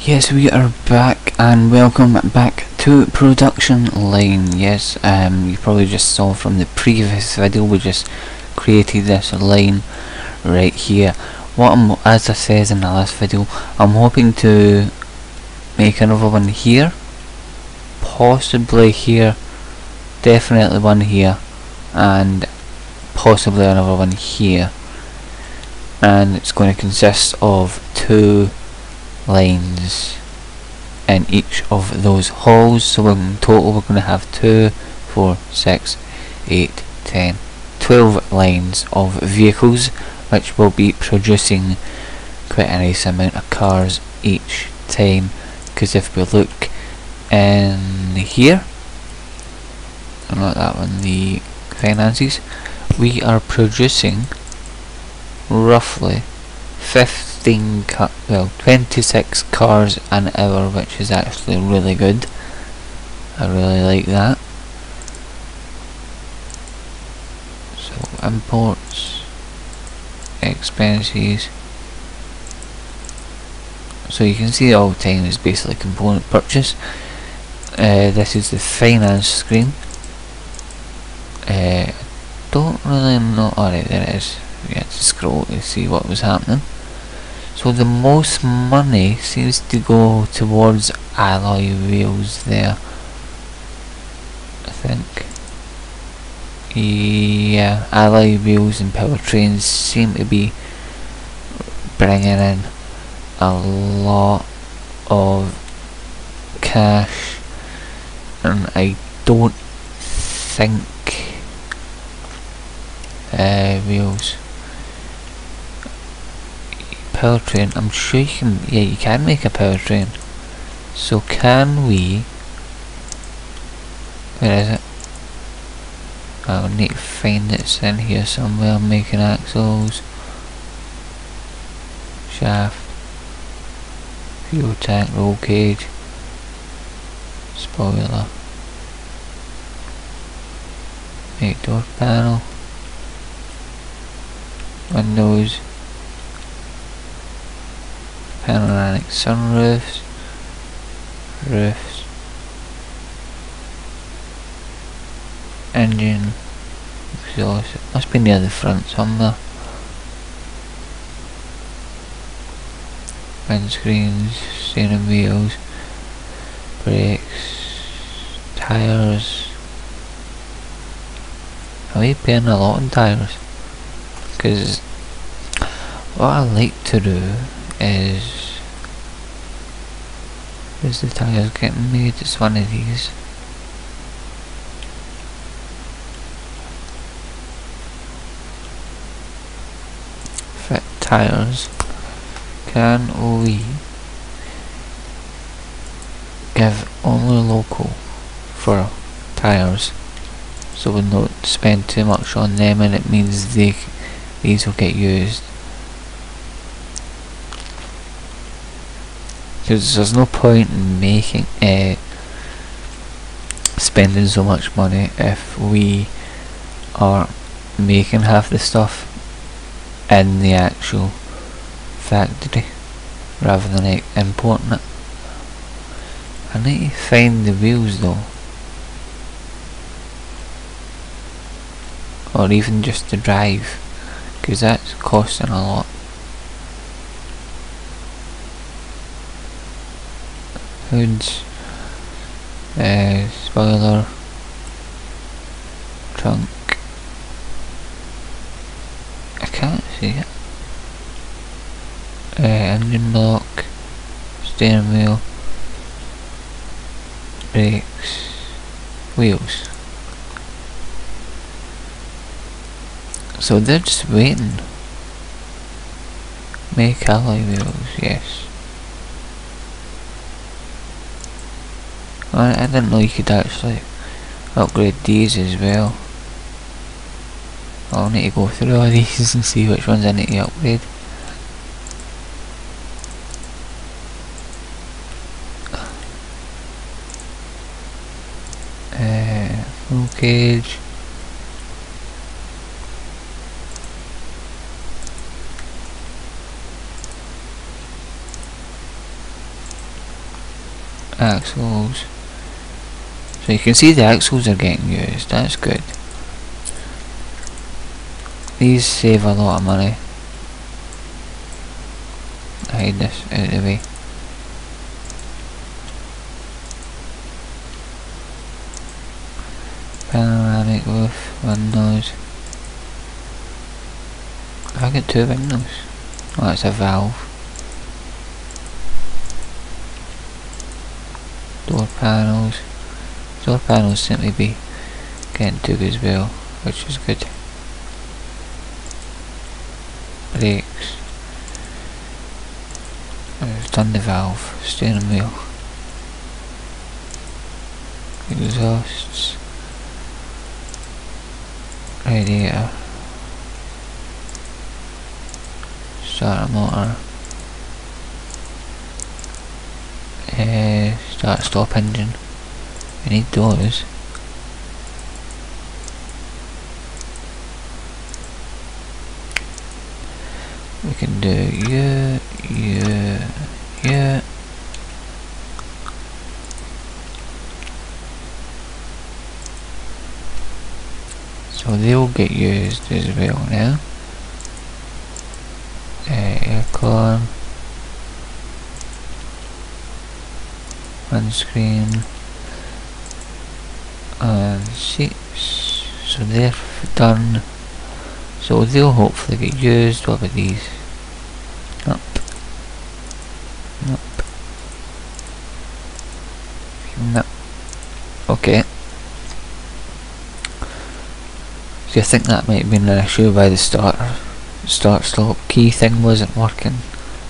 Yes, we are back and welcome back to production line. Yes, you probably just saw from the previous video we just created this line right here. As I says in the last video, I'm hoping to make another one here, possibly here, definitely one here, and possibly another one here. And it's going to consist of 2 lines in each of those halls, so in total we're going to have 2, 4, 6, 8, 10, 12 lines of vehicles, which will be producing quite a nice amount of cars each time. Because if we look in here, and not that one, the finances, we are producing roughly 26 cars an hour, which is actually really good. I really like that. So imports, expenses. So you can see all the time is basically component purchase. This is the finance screen. Don't really know. Alright, there it is. We had to scroll to see what was happening. So the most money seems to go towards alloy wheels there, I think. Yeah, alloy wheels and powertrains seem to be bringing in a lot of cash, and I don't think wheels. Powertrain, I'm sure you can, yeah, you can make a powertrain. So can we, where is it? I'll need to find it. It's in here somewhere. Making axles, shaft, fuel tank, roll cage, spoiler, make door panel, windows, panoramic sunroofs, roofs, engine, exhaust. It must be near the front somewhere. Windscreens, steering wheels, brakes, tyres. Are we paying a lot on tyres? Because what I like to do is the tyres getting made? It's one of these. Fit tyres. Can we give only local for tyres, so we don't spend too much on them, and it means these will get used? Because there's no point in making spending so much money if we are making half the stuff in the actual factory rather than like importing it. I need to find the wheels though, or even just the drive, because that's costing a lot. Hoods, spoiler, trunk. I can't see it. Engine block, steering wheel, brakes, wheels. So they're just waiting. Make alloy wheels, yes. I didn't know you could actually upgrade these as well. I'll need to go through all these and see which ones I need to upgrade. Full cage, axles. So you can see the axles are getting used, that's good. These save a lot of money. Hide this out of the way. Panoramic roof, windows. I got 2 windows. Oh, that's a valve. Door panels. Door panels seem to be getting too good as well, which is good. Brakes. I've done the valve. Steering wheel. Exhausts. Radiator. Starter motor. Start stop engine. We need those. We can do yeah. So they'll get used as well now. Aircon, windscreen, and seats. So they're done. So they'll hopefully get used. What about these? Nope. Nope. Nope. Okay. So I think that might have been an issue by the start stop key thing wasn't working.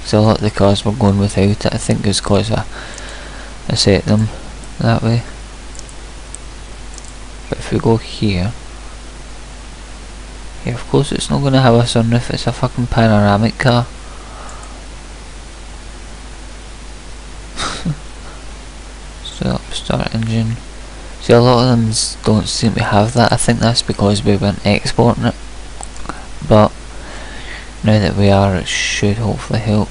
So a lot of the cars were going without it. I think it's because I set them that way. But if we go here, yeah, of course it's not going to have a sunroof, it's a fucking panoramic car. Start engine. See, a lot of them don't seem to have that. I think that's because we weren't exporting it. But now that we are, it should hopefully help.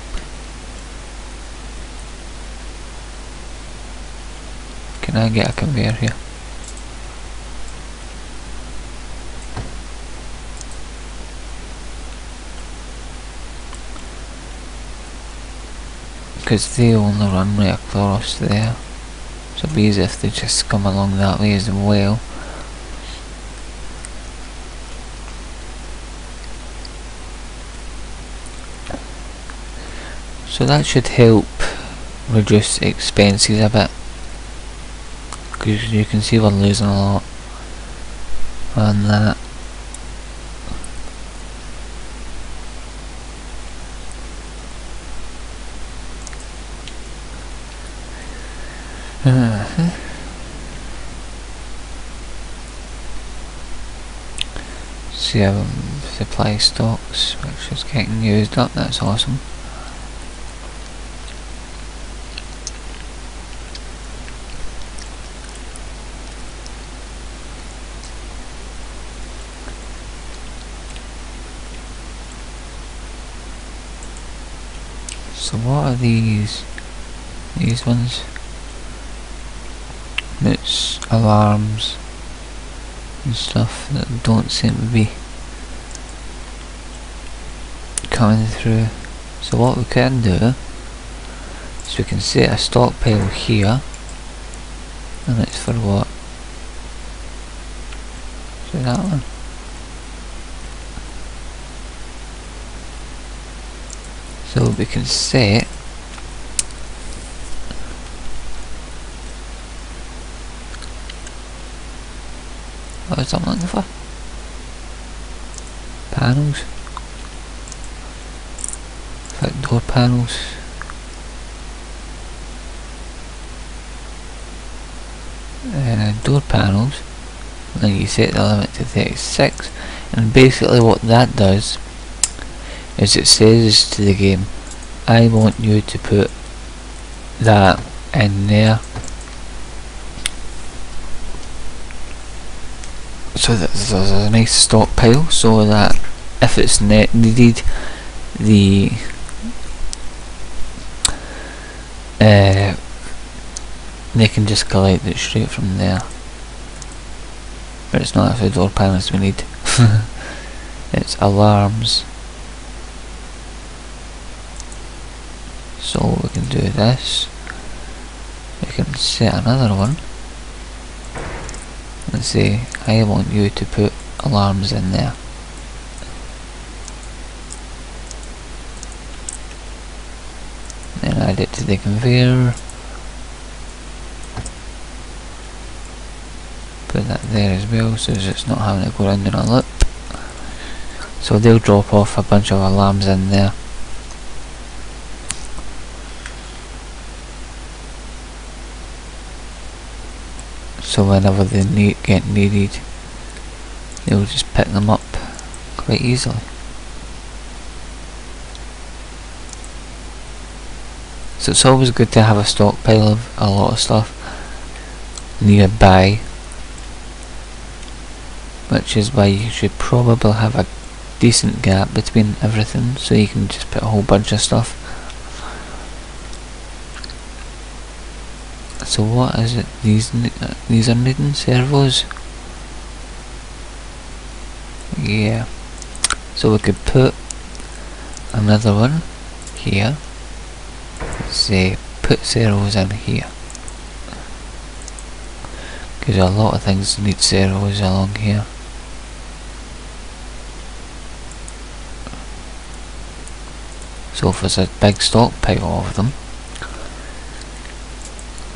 Can I get a conveyor here? Because they only run right across there. So it'd be easy if they just come along that way as well. So that should help reduce expenses a bit. Because you can see we're losing a lot on that. See how supply stocks, which is getting used up, that's awesome. So what are these ones? It's alarms and stuff that don't seem to be coming through. So what we can do is we can set a stockpile here, and it's for what? So that one. So we can set what was I looking for? Panels. Like door panels. Door panels. And then you set the limit to 36. And basically what that does is it says to the game, I want you to put that in there. So that there's a nice stockpile, so that if it's needed, they can just collect it straight from there. But it's not actually door panels we need. It's alarms. So we can do this. We can set another one. Let's say I want you to put alarms in there. Then add it to the conveyor. Put that there as well, so it's not having to go round in a loop. So they'll drop off a bunch of alarms in there. So whenever they get needed, they'll just pick them up quite easily. So it's always good to have a stockpile of a lot of stuff nearby, which is why you should probably have a decent gap between everything, so you can just put a whole bunch of stuff. So what is it? These are needing servos. Yeah. So we could put another one here. Say put servos in here, because a lot of things need servos along here. So if there's a big stockpile of them,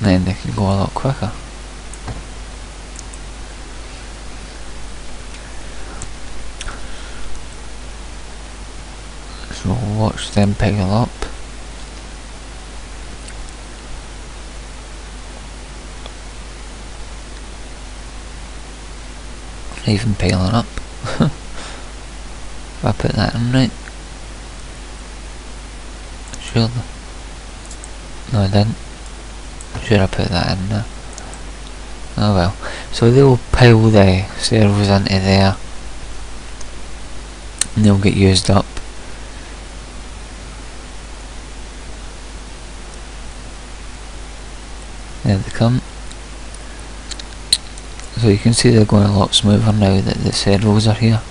then they can go a lot quicker. So watch them pile up. Even piling up. If I put that in right. Sure. No, I didn't. Sure, I put that in there. Oh well. So they'll pile the servos into there, and they'll get used up. There they come. So you can see they're going a lot smoother now that the servos are here.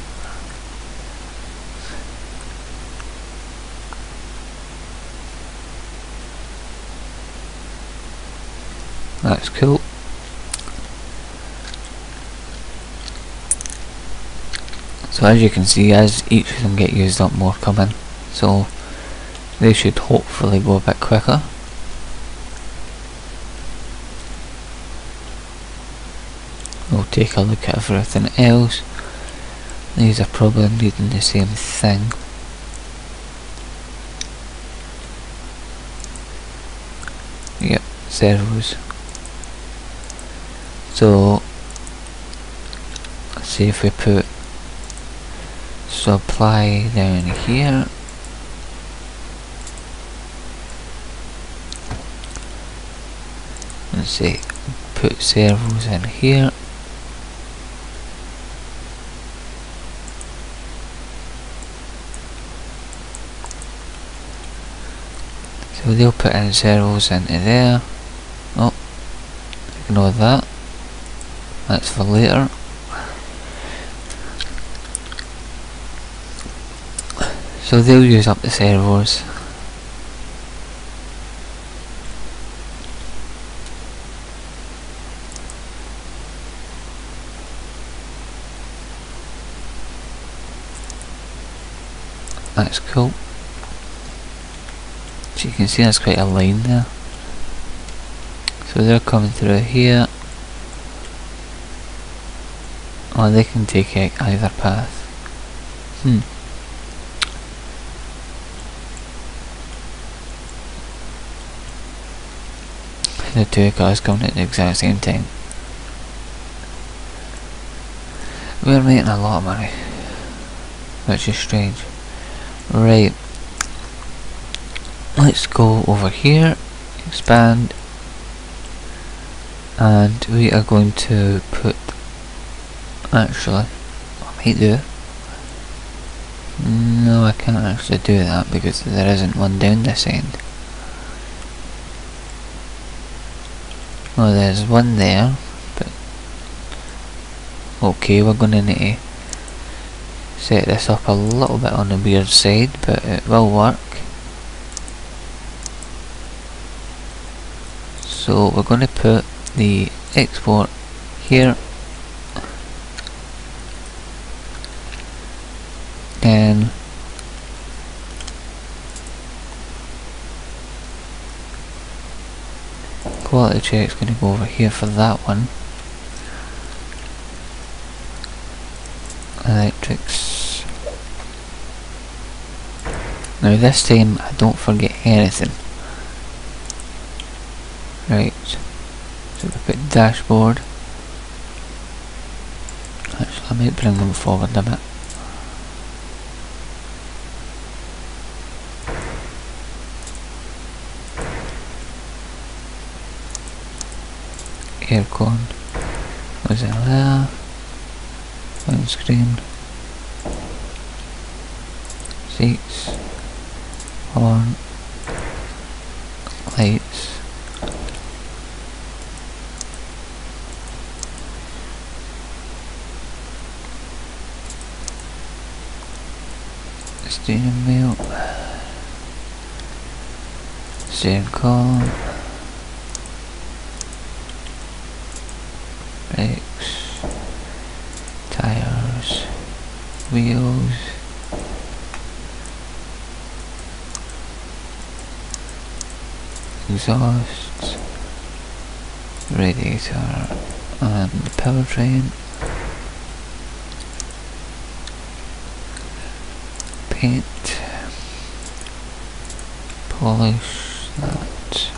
That's cool. So as you can see, as each of them get used up, more come in. So they should hopefully go a bit quicker. We'll take a look at everything else. These are probably needing the same thing. Yep, servos. So let's see if we put supply down here. Let's see, put servos in here. So they'll put in servos into there. Oh, ignore that. That's for later. So they'll use up the servos. That's cool. So you can see there's quite a line there. So they're coming through here. Oh, they can take either path. The two cars coming at the exact same time. We're making a lot of money, which is strange. Right, let's go over here, expand, and we are going to put, actually, I might do it. No, I can't actually do that because there isn't one down this end. Well, there's one there, but okay, we're gonna need to set this up a little bit on the weird side, but it will work. So we're going to put the export here, and quality check's going to go over here for that one. Electrics. Now this time I don't forget anything. Right, so we put dashboard. Actually, I might bring them forward a bit. Aircon was in there. Windscreen. Seats. Horn. Lights. Steering wheel. Steering column. Brakes. Tires. Wheels. Exhaust. Radiator. And the powertrain. Paint, polish that,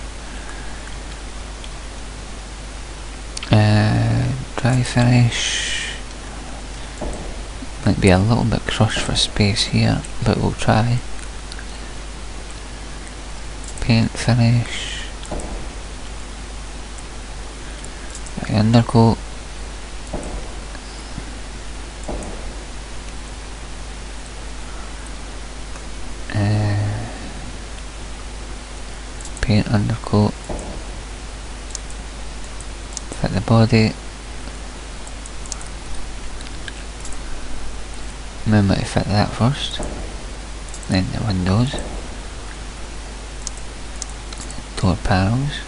dry finish. Might be a little bit crushed for space here, but we'll try. Paint finish, undercoat. Paint undercoat, fit the body. Remember to fit that first, then the windows, door panels,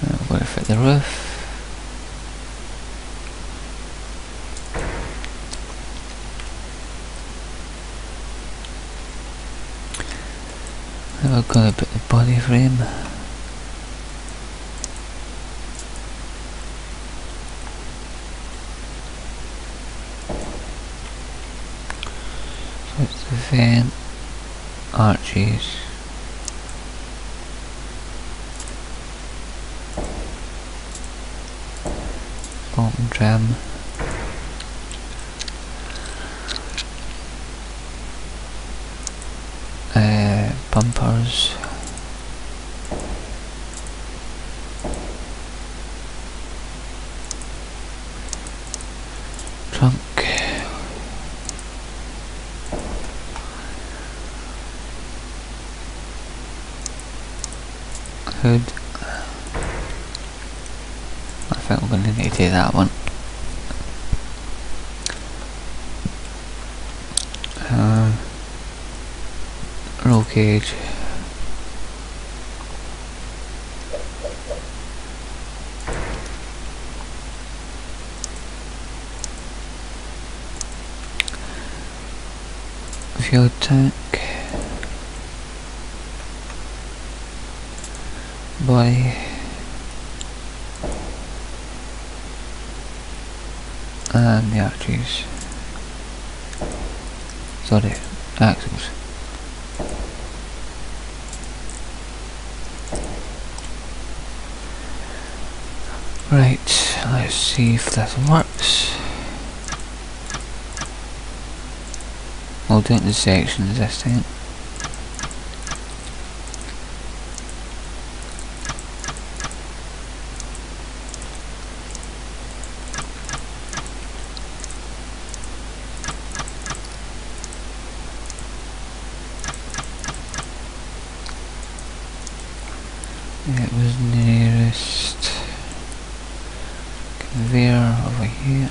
now we're going to fit the roof. We're going to put the body frame. So it's the vent, arches, bottom trim, bumpers, trunk, hood. I think we're going to need to take that one. Roll cage. Fuel tank. Body. And the arches. Sorry, axles. Right, let's see if this works. We'll do it in sections this time. It was nearest conveyor over here.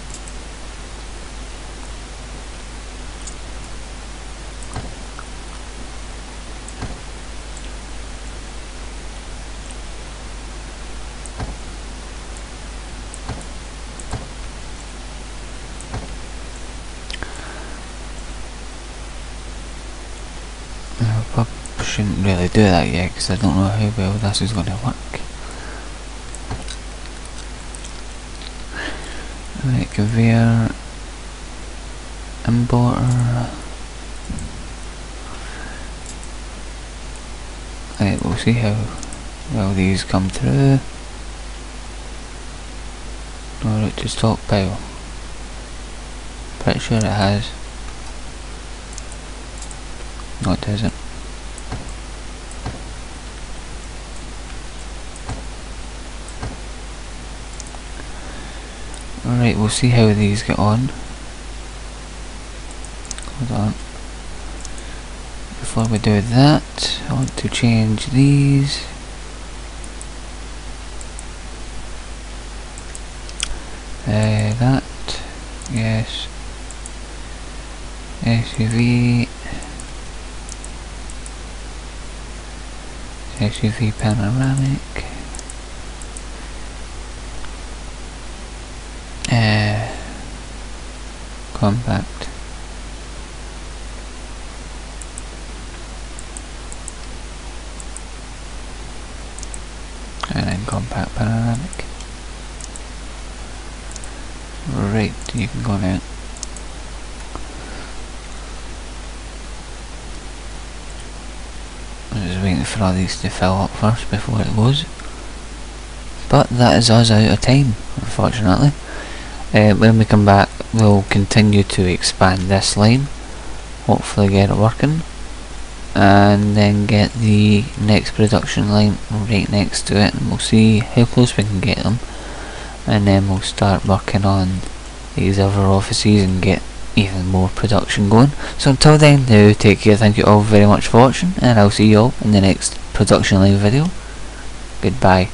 Shouldn't really do that yet because I don't know how well this is going to work. Right, conveyor, importer. Right, we'll see how well these come through. No route to stockpile. Pretty sure it has. No, it doesn't. Alright, we'll see how these get on. Hold on. Before we do that, I want to change these. That. Yes. SUV. SUV panoramic. Compact. And then compact panoramic. Right, you can go now. I'm just waiting for all these to fill up first before it goes. But that is us out of time, unfortunately. When we come back, we'll continue to expand this line, hopefully get it working, and then get the next production line right next to it, and we'll see how close we can get them, and then we'll start working on these other offices and get even more production going. So until then, now take care, thank you all very much for watching, and I'll see you all in the next production line video. Goodbye.